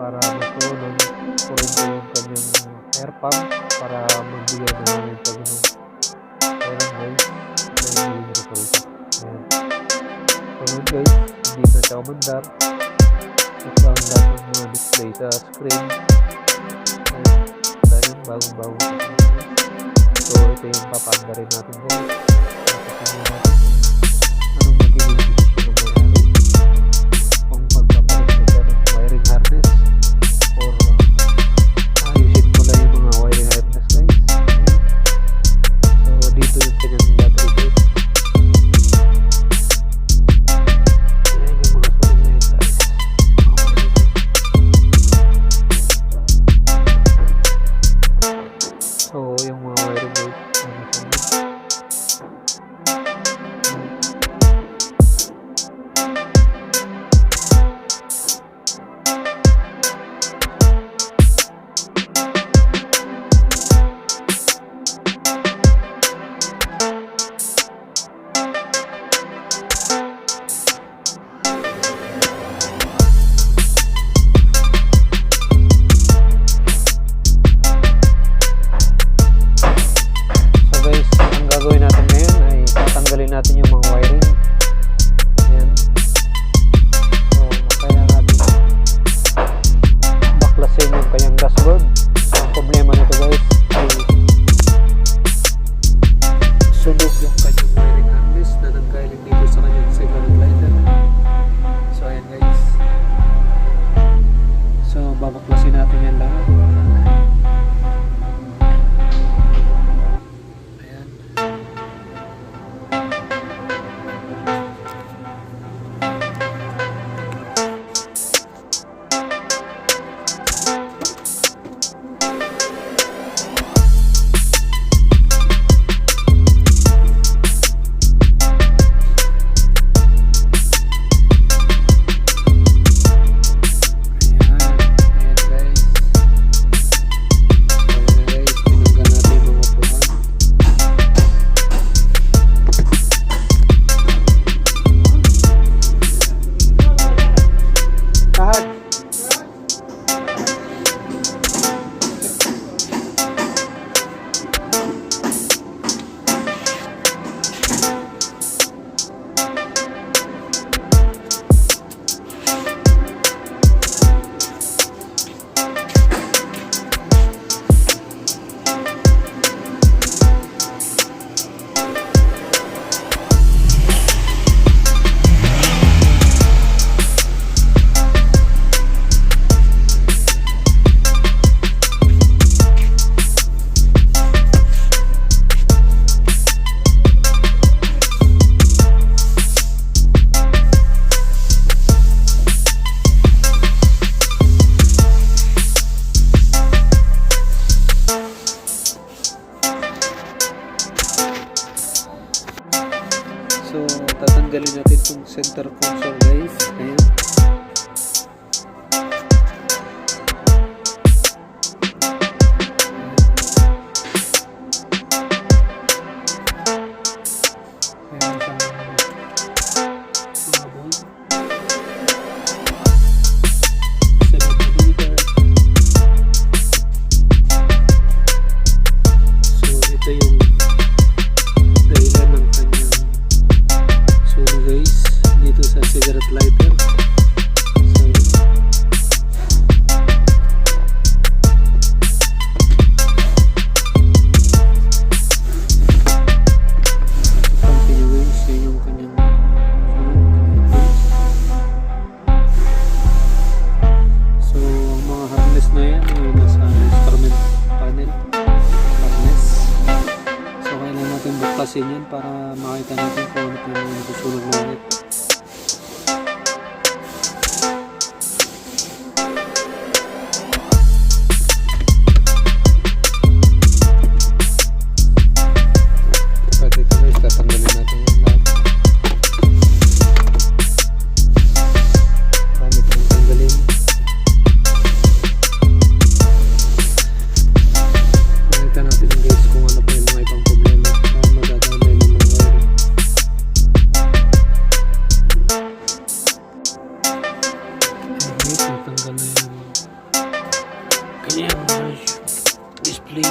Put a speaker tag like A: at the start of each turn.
A: para magkaroon ng kurente yung kanyang air pump para magbigay ng mga pagano. Ayan guys, ayan yung resulta. Ayan. So yun guys, hindi na siya umandar. Ito ang lahat ng mga display sa screen. Ayan, dahil bagong-bago. So ito yung papanda rin natin guys. Natin natin anong magiging decision ng may-ari kung magpapalit ko siya ng wiring harness or ayusin ko lang yung mga wiring harness guys. So dito yung kanyang battery guys. Ayan yung mga sulit na yun guys. So yung mga wiring guys,
B: tatanggalin natin itong center console guys. Ayan. Ayan siyang mga bolt. 7mm. So ito yung dahilan ng kanyang sunog guys dito sa cigarette lighter. So continue guys, yun yung kanyang sunog. So ang mga harness na yan ay nasa instrument panel harness. So kailangan natin buklasin yan para makita natin kung ano yung mga nasusunog na ulit. So dito guys, tatanggalin natin yung lahat. Marami tayong tanggalin. Makita natin guys kung ano pa yung mga ibang problema na magdadamay ng mga wiring. Okay, tatanggal na yung kanyang display.